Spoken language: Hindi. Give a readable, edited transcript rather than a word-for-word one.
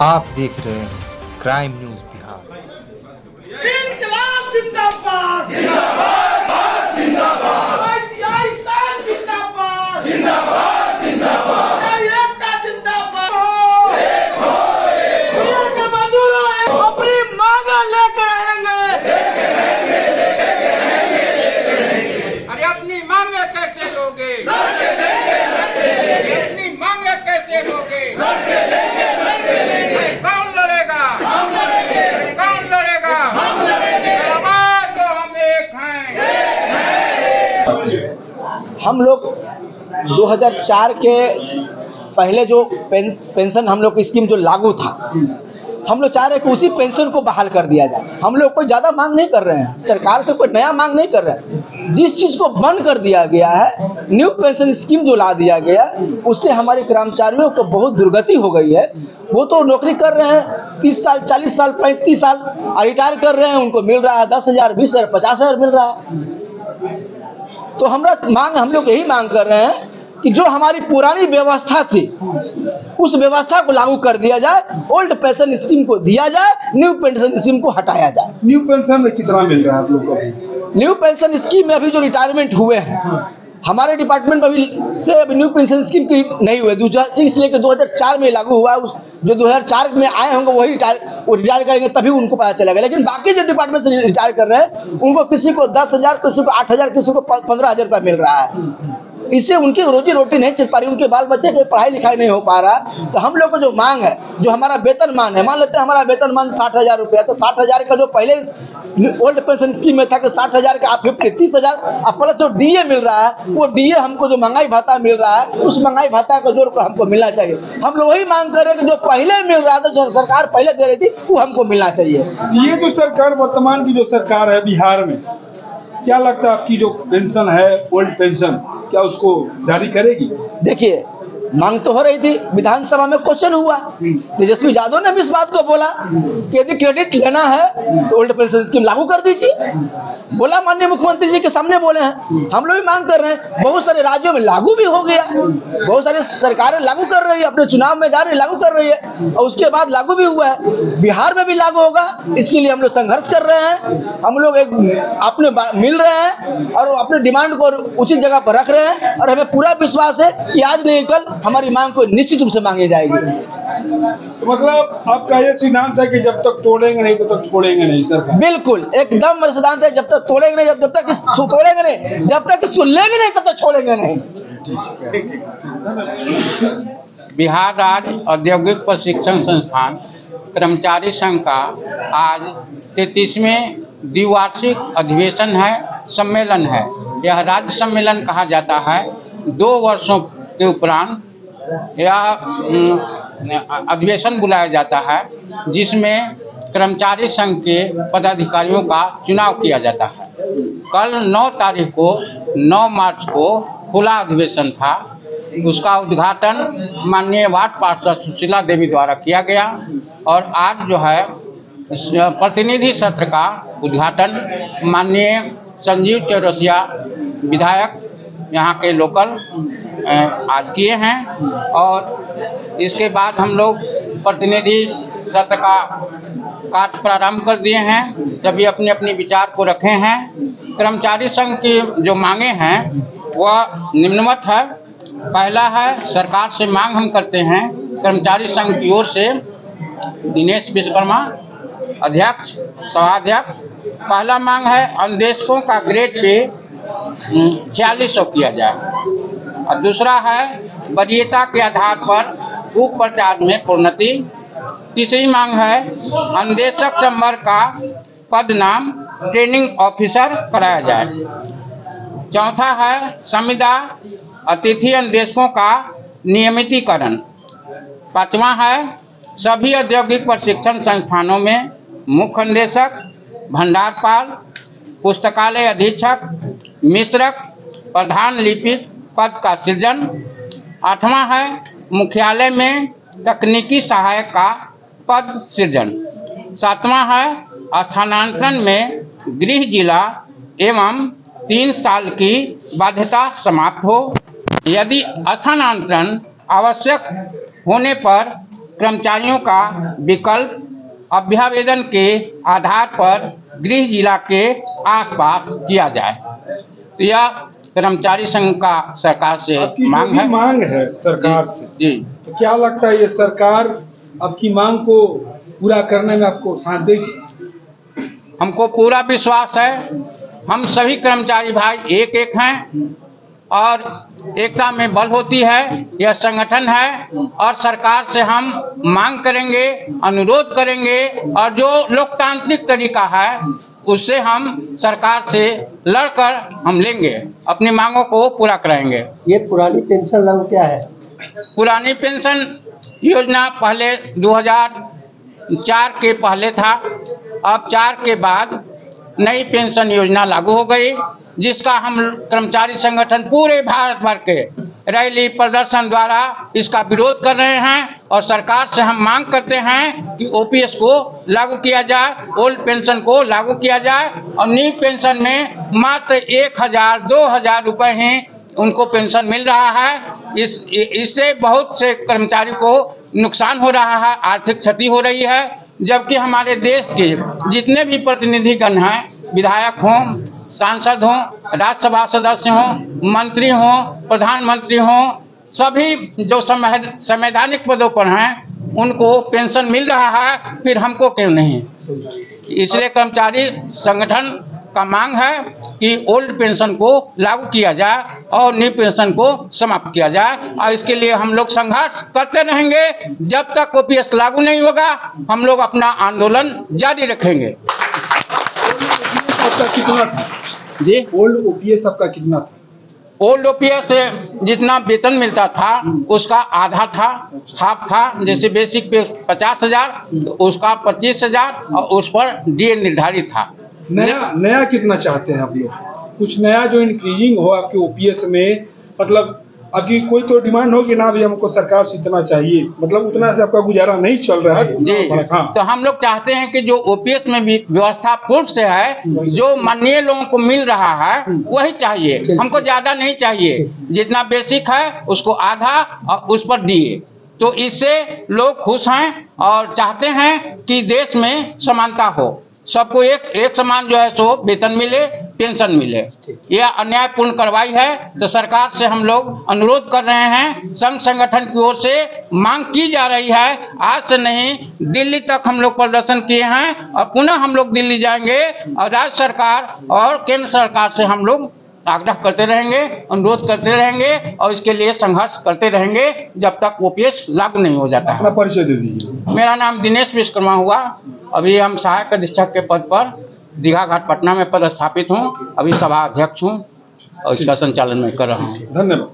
आप देख रहे हैं क्राइम न्यूज बिहार। इंकलाब जिंदाबाद जिंदाबाद जिंदाबाद आईटीआई सान जिंदाबाद जिंदाबाद जिंदाबाद एकता जिंदाबाद एक हो के मजदूरों अपनी मांग लेकर रहेंगे अरे अपनी मांगे कैसे लोगे अपनी मांगे कैसे लोगे कौन लड़ेगा कौन लड़ेगा आवाज तो हम एक हैं। हम लोग 2004 के पहले जो पेंशन हम लोग की स्कीम जो लागू था, हम लोग चाह रहे हैं कि उसी पेंशन को बहाल कर दिया जाए। हम लोग कोई ज़्यादा मांग नहीं कर रहे हैं, सरकार से कोई नया मांग नहीं कर रहे हैं। जिस चीज़ को बंद कर दिया गया है, न्यू पेंशन स्कीम जो ला दिया गया, उससे हमारे कर्मचारियों को बहुत दुर्गति हो गई है। वो तो नौकरी कर रहे हैं 30 साल 40 साल 35 साल और रिटायर कर रहे हैं, उनको मिल रहा है 10,000 20,000 50,000 मिल रहा है। तो हम लोग यही मांग कर रहे हैं कि जो हमारी पुरानी व्यवस्था थी उस व्यवस्था को लागू कर दिया जाए, ओल्ड पेंशन स्कीम को दिया जाए, न्यू पेंशन स्कीम को हटाया जाए। न्यू पेंशन में कितना मिल रहा है आप लोग को? न्यू पेंशन स्कीम में अभी जो रिटायरमेंट हुए हैं हमारे डिपार्टमेंट में अभी न्यू पेंशन स्कीम की नहीं हुए, इसलिए कि 2004 में लागू हुआ। जो 2004 में आए होंगे वही रिटायर करेंगे, तभी उनको पता चलेगा। लेकिन बाकी जो डिपार्टमेंट से रिटायर कर रहे हैं उनको किसी को 10,000, किसी को 8,000, किसी को 15,000 रुपया मिल रहा है। इससे उनकी रोजी रोटी नहीं चल पा रही, उनके बाल बच्चे की पढ़ाई लिखाई नहीं हो पा रहा। तो हम लोग को जो मांग है, जो हमारा वेतनमान है, मान लेते हैं हमारा वेतनमान 60,000 रुपया, तो 60,000 का जो पहले ओल्ड पेंशन स्कीम में था कि 60,000 का आप 30,000 प्लस जो डीए मिल रहा है, वो डीए हमको जो महंगाई भत्ता मिल रहा है, उस महंगाई भत्ता का जोड़ हमको मिलना चाहिए। हम लोग वही मांग कर रहे हैं कि जो पहले मिल रहा था, जो सरकार पहले दे रही थी, वो हमको मिलना चाहिए। ये जो सरकार वर्तमान की जो सरकार है बिहार में, क्या लगता है आपकी जो पेंशन है ओल्ड पेंशन, क्या उसको जारी करेगी? देखिए, मांग तो हो रही थी, विधानसभा में क्वेश्चन हुआ, तेजस्वी यादव ने भी इस बात को बोला कि यदि क्रेडिट लेना है तो ओल्ड पेंशन स्कीम लागू कर दीजिए। बोला, माननीय मुख्यमंत्री जी के सामने बोले हैं। हम लोग भी मांग कर रहे हैं। बहुत सारे राज्यों में लागू भी हो गया, बहुत सारी सरकारें लागू कर रही है, अपने चुनाव में जा रही है, लागू कर रही है, और उसके बाद लागू भी हुआ है। बिहार में भी लागू होगा, इसके लिए हम लोग संघर्ष कर रहे हैं। हम लोग एक अपने मिल रहे हैं और अपने डिमांड को उचित जगह पर रख रहे हैं, और हमें पूरा विश्वास है कि आज नहीं कल हमारी मांग को निश्चित रूप से मांगी जाएगी। तो मतलब आपका ये सिद्धांत है कि जब तक तोड़ेंगे नहीं तब तक छोड़ेंगे नहीं सरकार? बिल्कुल, एकदम मेरा सिद्धांत है, जब तक तोड़ेंगे नहीं, जब तक तोड़ेंगे नहीं, जब तक इसको लेंगे नहीं, तब तक छोड़ेंगे नहीं। बिहार राज्य औद्योगिक प्रशिक्षण संस्थान कर्मचारी संघ का आज 33वें द्विवार्षिक अधिवेशन है, सम्मेलन है। यह राज्य सम्मेलन कहा जाता है। 2 वर्षों के उपरांत यह अधिवेशन बुलाया जाता है, जिसमें कर्मचारी संघ के पदाधिकारियों का चुनाव किया जाता है। कल 9 तारीख को 9 मार्च को खुला अधिवेशन था। उसका उद्घाटन माननीय वार्ड पार्षद सुशीला देवी द्वारा किया गया, और आज जो है प्रतिनिधि सत्र का उद्घाटन माननीय संजीव चौरसिया विधायक यहाँ के लोकल आज किए हैं। और इसके बाद हम लोग प्रतिनिधि सत्र का कार्य प्रारंभ कर दिए हैं। सभी अपने अपने विचार को रखे हैं। कर्मचारी संघ की जो मांगे हैं वह निम्नवत है। पहला है, सरकार से मांग हम करते हैं कर्मचारी संघ की ओर से, दिनेश विश्वकर्मा अध्यक्ष, सभाध्यक्ष। पहला मांग है, अनुदेशकों का ग्रेड पे 4600 किया जाए। और दूसरा है, वरीयता के आधार पर उप प्राचार्य में प्रोन्नति। तीसरी मांग है, अनुदेशक संवर्ग का पद नाम ट्रेनिंग ऑफिसर कराया जाए। चौथा है, संविदा अतिथि अनुदेशकों का नियमितीकरण। पांचवा है, सभी औद्योगिक प्रशिक्षण संस्थानों में मुख्य निदेशक, भंडारपाल, पुस्तकालय अधीक्षक, मिश्रक, प्रधान लिपिक पद का सृजन। 8वां है, मुख्यालय में तकनीकी सहायक का पद सृजन। 7वां है, स्थानांतरण में गृह जिला एवं 3 साल की बाध्यता समाप्त हो। यदि स्थानांतरण आवश्यक होने पर कर्मचारियों का विकल्प अभ्यावेदन के आधार पर गृह जिला के आसपास किया जाए। तो यह कर्मचारी संघ का सरकार से आपकी जो मांग भी है। मांग है सरकार से, जी तो क्या लगता है ये सरकार आपकी मांग को पूरा करने में आपको साथ देगी? हमको पूरा विश्वास है। हम सभी कर्मचारी भाई एक एक हैं और एकता में बल होती है। यह संगठन है और सरकार से हम मांग करेंगे, अनुरोध करेंगे और जो लोकतांत्रिक तरीका है उससे हम सरकार से लड़कर हम लेंगे, अपनी मांगों को पूरा कराएंगे। ये पुरानी पेंशन लागू क्या है? पुरानी पेंशन योजना पहले 2004 के पहले था, अब 4 के बाद नई पेंशन योजना लागू हो गई, जिसका हम कर्मचारी संगठन पूरे भारत भर के रैली प्रदर्शन द्वारा इसका विरोध कर रहे हैं और सरकार से हम मांग करते हैं कि ओपीएस को लागू किया जाए, ओल्ड पेंशन को लागू किया जाए और न्यू पेंशन में मात्र 1000-2000 रुपये ही उनको पेंशन मिल रहा है। इससे बहुत से कर्मचारी को नुकसान हो रहा है, आर्थिक क्षति हो रही है, जबकि हमारे देश के जितने भी प्रतिनिधिगण हैं, विधायक हों, सांसद हों, राज्यसभा सदस्य हों, मंत्री हों, प्रधानमंत्री हों, सभी जो संवैधानिक पदों पर हैं उनको पेंशन मिल रहा है, फिर हमको क्यों नहीं? इसलिए कर्मचारी संगठन का मांग है कि ओल्ड पेंशन को लागू किया जाए और न्यू पेंशन को समाप्त किया जाए और इसके लिए हम लोग संघर्ष करते रहेंगे। जब तक ओपीएस लागू नहीं होगा हम लोग अपना आंदोलन जारी रखेंगे। आपका कितना था? जी, ओल्ड ओपीएस आपका कितना था? ओल्ड ओपीएस से जितना वेतन मिलता था उसका आधा था, हाफ था। जैसे बेसिक पे 50,000 तो उसका 25,000 और उस पर डीए निर्धारित था। नया कितना चाहते हैं आप लोग? कुछ नया जो इंक्रीजिंग हो आपके ओपीएस में, मतलब आपकी कोई तो डिमांड होगी ना, भी हमको सरकार से इतना चाहिए, मतलब उतना से आपका गुजारा नहीं चल रहा है। जी, हाँ। तो हम लोग चाहते हैं कि जो ओपीएस में भी व्यवस्था पूर्व से है, जो माननीय लोगों को मिल रहा है वही चाहिए, हमको ज्यादा नहीं चाहिए। जितना बेसिक है उसको आधा और उस पर डीए, तो इससे लोग खुश हैं और चाहते हैं कि देश में समानता हो, सबको एक समान जो है सो वेतन मिले, पेंशन मिले। यह अन्यायपूर्ण कार्रवाई है, तो सरकार से हम लोग अनुरोध कर रहे हैं। संघ संगठन की ओर से मांग की जा रही है, आज से नहीं दिल्ली तक हम लोग प्रदर्शन किए हैं और पुनः हम लोग दिल्ली जाएंगे और राज्य सरकार और केंद्र सरकार से हम लोग आग्रह करते रहेंगे, अनुरोध करते रहेंगे और इसके लिए संघर्ष करते रहेंगे जब तक ओपीएस लागू नहीं हो जाता अपना है। परिचय दे दीजिए। मेरा नाम दिनेश विश्वकर्मा हुआ। अभी हम सहायक अधीक्षक के पद पर दीघा घाट पटना में पदस्थापित हूँ। अभी सभा अध्यक्ष हूँ और इसका संचालन मैं कर रहा हूँ। धन्यवाद।